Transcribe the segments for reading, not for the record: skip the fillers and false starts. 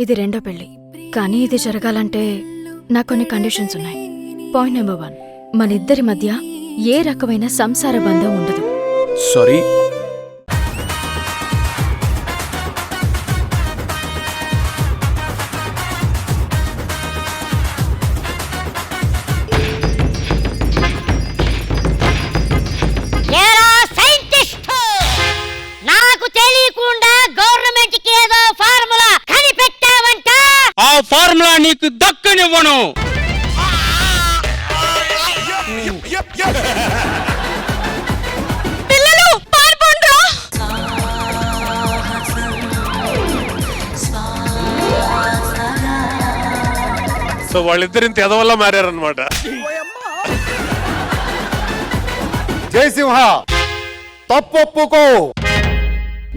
ఇది రెండో పెళ్లి. కానీ ఇది జరగాలంటే నాకు కొన్ని కండిషన్స్ ఉన్నాయి. పాయింట్ నెంబర్ 1, మనిద్దరి మధ్య ఏ రకమైన సంసార బంధం ఉండదు. సారీ, ఫార్ములా నీకు దక్కనివ్వను. పిల్లలు పారిపోండ్రా. సో వాళ్ళిద్దరు ఇంత ఎదవల్ల మారారనమాట. జయసింహ, తప్పొప్పుకో.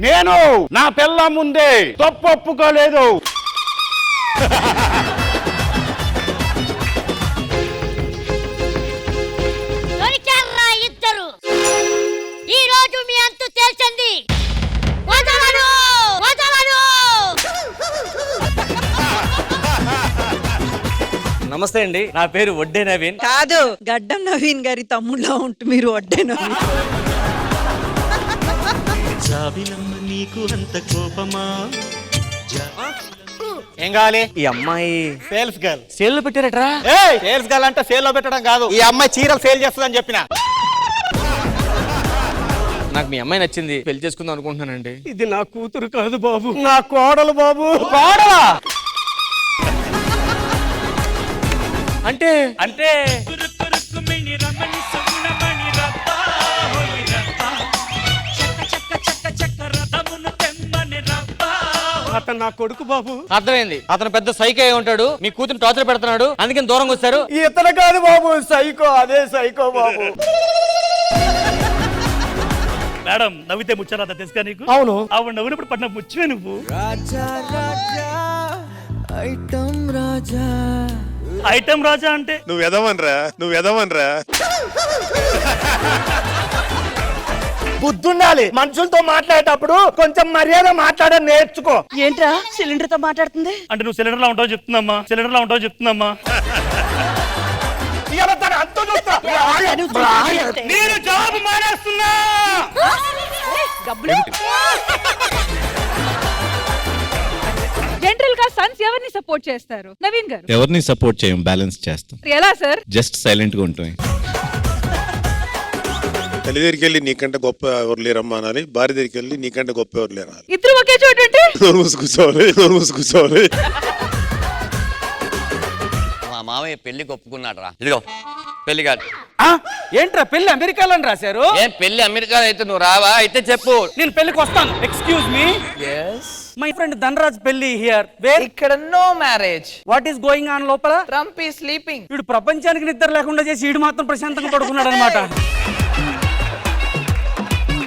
నేను నా పిల్ల ముందే తప్పొప్పుకోలేదు. ఇద్దరు ఈ రోజు మీ అంతు తెలిసింది. వదలను వదలను. నమస్తే అండి, నా పేరు వడ్డే నవీన్. కాదు, గడ్డం నవీన్ గారి తమ్ముళ్ళ ఉంటూ మీరు వడ్డే నవీన్. నీకు అంత కోపమా? ఏం కావాలి? ఈ అమ్మాయి సేల్స్ గర్ల్. సేల్ లో పెట్టారట్రా? సేల్స్ గర్ల్ అంటే సేల్ లో పెట్టడం కాదు, ఈ అమ్మాయి చీరలు సేల్ చేస్తుందని చెప్పిన. నాకు మీ అమ్మాయి నచ్చింది, పెళ్లి చేసుకుందాం అనుకుంటున్నానండి. ఇది నా కూతురు కాదు బాబు, నా కోడలు బాబు. కోడలా? అంటే అంటే అతను నా కొడుకు బాబు. అర్థమైంది, అతను పెద్ద సైకో అయి ఉంటాడు, మీ కూతురు టార్చర్ పెడుతున్నాడు, అందుకని దూరంగా వచ్చారు. ఇతను కాదు బాబు, సైకో. అదే సైకో బాబు. మేడం నవ్వితే ముచ్చరాదా తెలుసుగా నీకు? అవును. ఆవిడ నవ్వినప్పుడు పడిన ముచ్చే నువ్వు. ఐటమ్ రాజా అంటే నువ్వు ఎదవనరా, నువ్వు ఎదవనరా. బుద్ధుండాలి. మనుషులతో మాట్లాడేటప్పుడు కొంచెం మర్యాద మాట్లాడని నేర్చుకో. ఏంట్రా సిలిండర్ తో మాట్లాడుతుంది? అంటే నువ్వు సిలిండర్ లా ఉంటావు చెప్తుందమ్మా, సిలిండర్ లా ఉంటావు చెప్తుందమ్మా. నేను జాబ్ మానేస్తున్నా. జనరల్ గా సన్స్ ఎవరిని సపోర్ట్ చేస్తారు? నవీన్ గారు. ఎవరిని సపోర్ట్ చేయం, బ్యాలెన్స్ చేస్తాం. ఎలా సార్? జస్ట్ సైలెంట్ గా ఉంటాం. తల్లి దగ్గరికి వెళ్ళి నీకంటే గొప్ప ఎవరు లేరమ్మా అనాలి, భార్య దగ్గరికి వెళ్ళి నీకంటే గొప్ప ఎవరు లేరు అనాలి. ఇద్దరు ఒకే చోటు ఉంటే నోరు మూసుకూర్చోవాలి, నోరు మూసుకూర్చోవాలి. మా మామయ్య పెళ్లికి ఒప్పుకున్నాడు రా. ఇదిగో పెళ్లి కాదు. ఏంట్రా పెళ్లి అమెరికాలో రాశారు? ఏం పెళ్లి అమెరికా అయితే నువ్వు రావా? అయితే చెప్పు, నేను పెళ్లికి వస్తాను. Excuse me, my friend Dhanraj పెళ్లి హియర్. వేర్? ఇక్కడ no marriage. What is going on లోపల? Trump is sleeping. వీడు ప్రపంచానికి నిద్ర లేకుండా చేసి వీడు మాత్రం ప్రశాంతంగా పడుకున్నాడు అనమాట.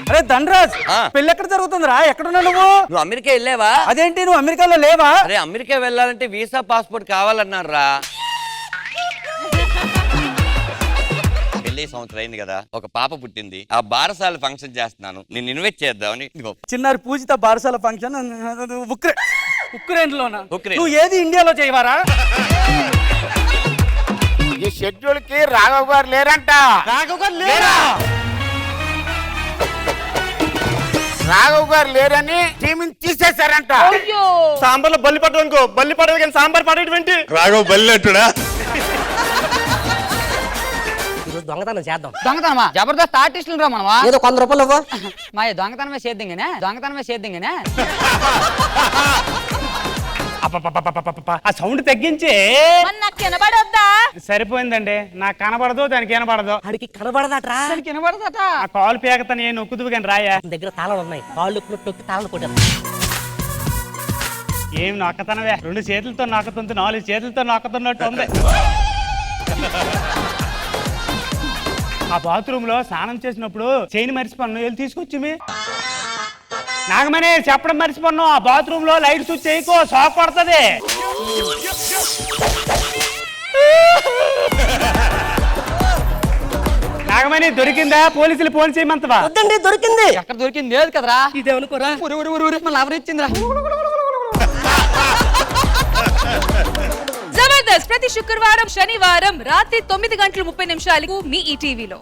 అరే ధనరాజ్, పెళ్లి ఎక్కడ జరుగుతుందిరా? ఎక్కడున్నావు నువ్వు? నువ్వు అమెరికా వెళ్ళావా? అదేంటి నువ్వు అమెరికాలో లేవా? అరే అమెరికా వెళ్ళాలంటే వీసా పాస్పోర్ట్ కావాలన్నారు రా. పెళ్లి సంవత్సరం అయింది కదా, ఒక పాప పుట్టింది, ఆ బారసాల ఫంక్షన్ చేస్తున్నాను, నేను ఇన్వైట్ చేద్దామని. చిన్నారి పూజిత బారసాల ఫంక్షన్ ఉక్రెయిన్ లోనా? ఉక్రెయిన్. నువ్వు ఏది ఇండియాలో చేయవారా? ఈ షెడ్యూల్ కి రాఘవ్ గారు లేరంట. రాఘవ్ గారు లేరా? రాఘవ్ గారు లేరని టీమిని తీసేశారంట. సాంబార్ లో బల్లి పడదు అనుకో, బల్లి పడదు కానీ సాంబార్ పడేటువంటి. రాఘవ్ బల్లి అంటుడా? దొంగతనం చేద్దాం. దొంగతనమా? జబర్దస్త్ ఆర్టిస్టులు రా మనమా. ఏదో 100 రూపాయలు ఇవ్వు. మా దొంగతనమే చేద్దాం, దొంగతనమే చేద్దాం. ఆ సౌండ్ తగ్గించే. నాకు వినబడొద్దా? సరిపోయిందండి, నాకు కనబడదు, దానికి వినబడదు. అడికి కనబడదట్రా. దానికి వినబడదట. ఆ కాలు పేకతను ఏ నొక్కుదు కానీ రాయా. దగ్గర తాళాలు ఉన్నాయి, కాళ్ళు తొక్కి తాళాలు కొట్టారు. ఏం నొక్కతనవే, 2 చేతులతో నొక్కుతుంది, 4 చేతులతో నొక్కుతున్నట్టు ఉంది. ఆ బాత్రూమ్ లో స్నానం చేసినప్పుడు చైన్ మర్చిపోను, వెళ్ళి తీసుకొచ్చి నాగమనే చెప్పడం మర్చిపోను. ఆ బాత్రూమ్ లో లైట్ స్విచ్ చేయకో, షాక్ పడుతుంది. నాగమణి దొరికిందా? పోలీసులు ఫోన్ చేయమంతవా? వద్దండి, దొరికింది. ఎక్కడ దొరికింది? లేదు కదరా. ఇదేమనుకోరా, ఎవరు ఇచ్చిందిరా? ప్రతి శుక్రవారం శనివారం రాత్రి 9:30 మీ ఈటీవీలో.